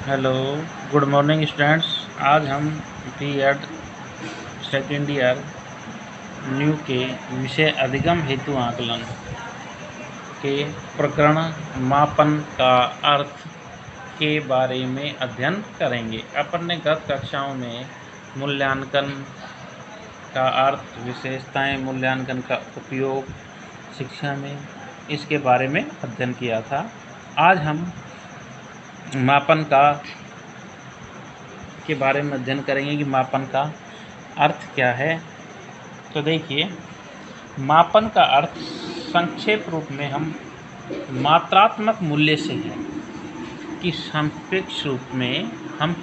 Hello, good morning students. आज हम BEd second year new के विषय अधिगम हेतु आकलन के प्रकरण मापन का अर्थ के बारे में अध्ययन करेंगे। अपन ने गत कक्षाओं में मूल्यांकन का अर्थ, विशेषताएं, मूल्यांकन का उपयोग शिक्षा में, इसके बारे में अध्ययन किया था। आज हम मापन के बारे में अध्ययन करेंगे कि मापन का अर्थ क्या है। तो देखिए, मापन का अर्थ संक्षेप रूप में हम मात्रात्मक मूल्य से है कि सापेक्ष रूप में हम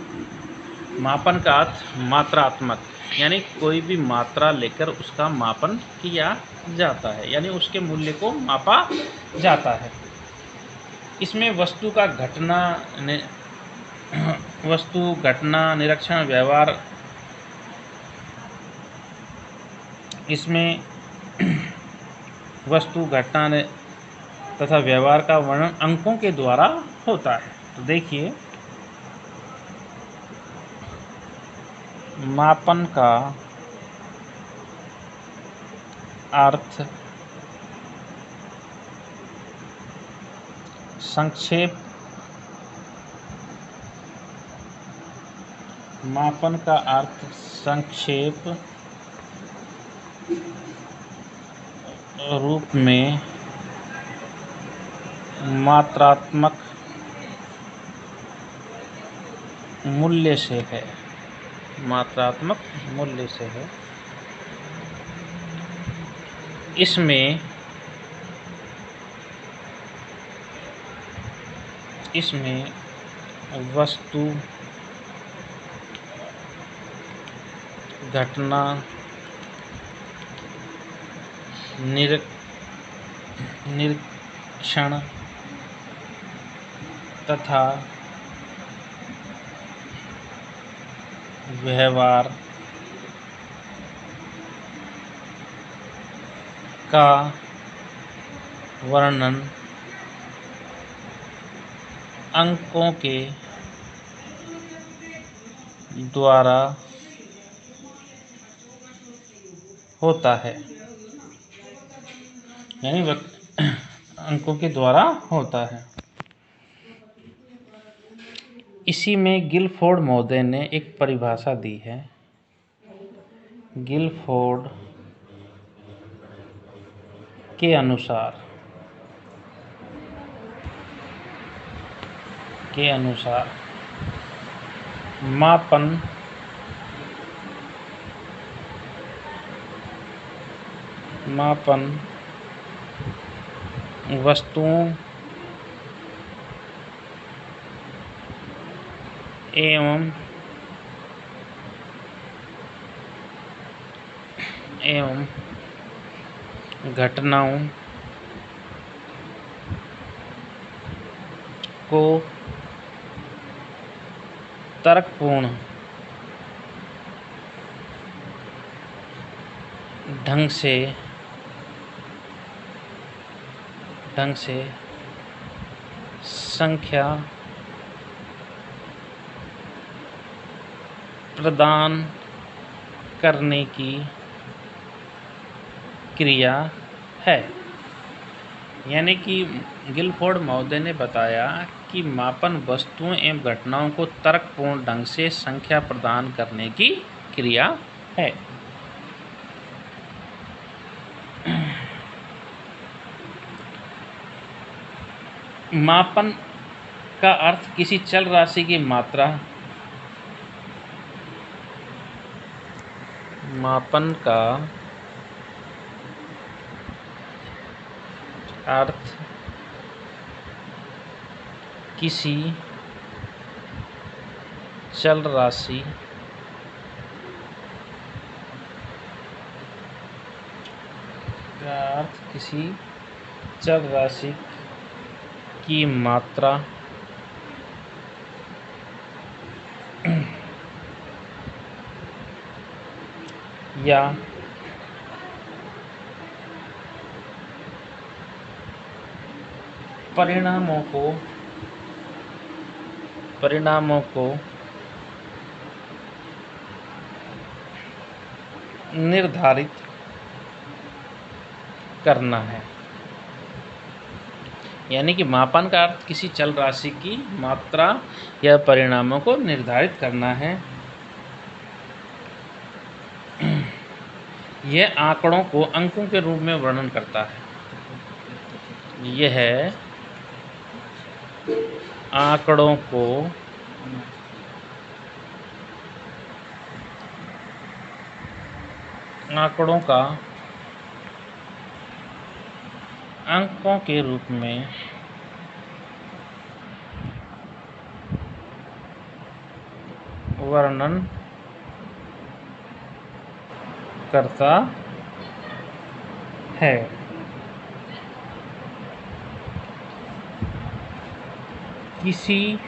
मापन का अर्थ मात्रात्मक यानी कोई भी मात्रा लेकर उसका मापन किया जाता है, यानी उसके मूल्य को मापा जाता है। इसमें वस्तु, घटना, निरीक्षण, व्यवहार, इसमें वस्तु, घटना तथा व्यवहार का वर्णन अंकों के द्वारा होता है। तो देखिए, मापन का अर्थ संक्षेप, मापन का अर्थ संक्षेप रूप में मात्रात्मक मूल्य से है। मात्रात्मक मूल्य से है। इसमें वस्तु, घटना, निरीक्षण तथा व्यवहार का वर्णन अंकों के द्वारा होता है, यानी अंकों के द्वारा होता है। इसी में गिलफोर्ड महोदय ने एक परिभाषा दी है। गिलफोर्ड के अनुसार मापन वस्तुओं एवं घटनाओं को तर्कपूर्ण ढंग से संख्या प्रदान करने की क्रिया है। यानी कि गिलफोर्ड महोदय ने बताया कि मापन वस्तुओं एवं घटनाओं को तर्कपूर्ण ढंग से संख्या प्रदान करने की क्रिया है। मापन का अर्थ किसी चल राशि की मात्रा, मापन का अर्थ किसी चल राशि की मात्रा या परिणामों को परिणामों को निर्धारित करना है। यानी कि मापन का अर्थ किसी चल राशि की मात्रा या परिणामों को निर्धारित करना है। यह आंकड़ों को अंकों के रूप में वर्णन करता है। यह आंकड़ों को का अंकों के रूप में वर्णन करता है। किसी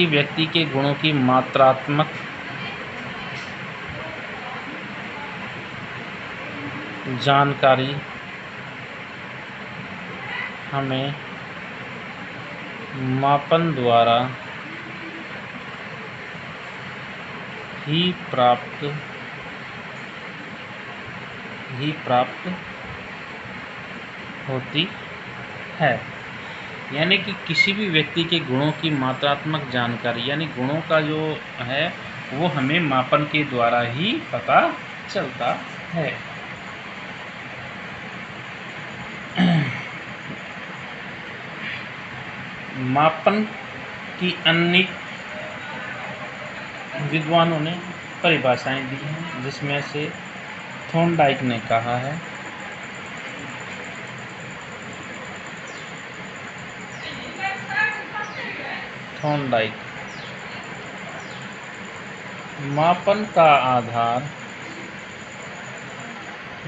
व्यक्ति के गुणों की मात्रात्मक जानकारी हमें मापन द्वारा ही प्राप्त होती है। यानी कि किसी भी व्यक्ति के गुणों की मात्रात्मक जानकारी, यानी गुणों का जो है वो हमें मापन के द्वारा ही पता चलता है। मापन की अन्य विद्वानों ने परिभाषाएं दी हैं, जिसमें से थॉर्नडाइक ने कहा है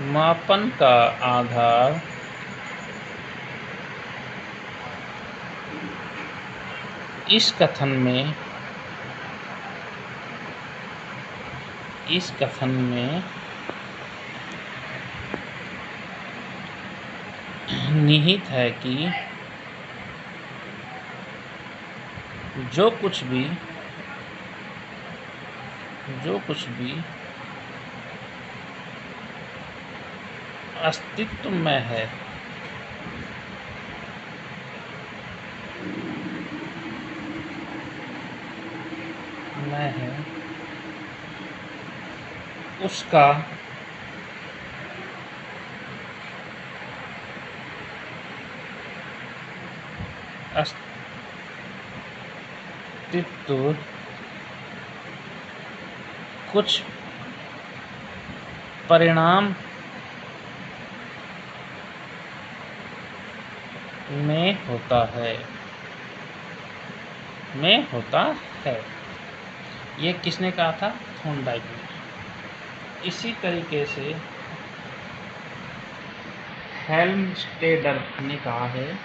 मापन का आधार इस कथन में निहित है कि जो कुछ भी अस्तित्व में है उसका अस्तित्व कुछ परिणाम में होता है। ये किसने कहा था? थॉर्नडाइक ने। इसी तरीके से हेल्मस्टेडर ने कहा है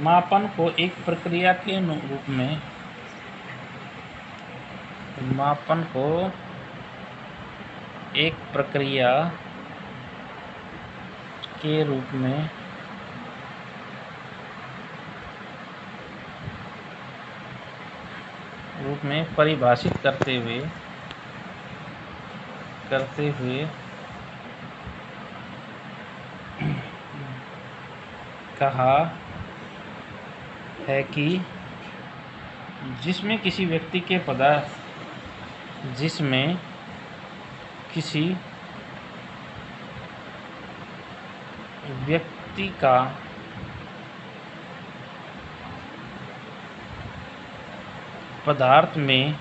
मापन को एक प्रक्रिया के रूप में परिभाषित करते हुए कहा है कि जिसमें किसी व्यक्ति का पदार्थ में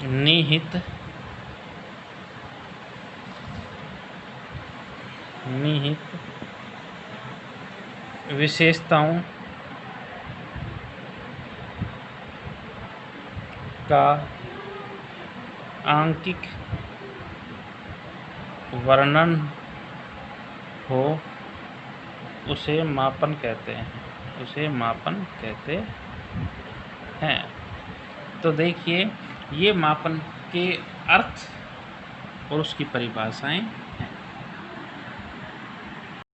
निहित विशेषताओं का आंकिक वर्णन हो उसे मापन कहते हैं, उसे मापन कहते हैं। तो देखिए ये मापन के अर्थ और उसकी परिभाषाएं हैं।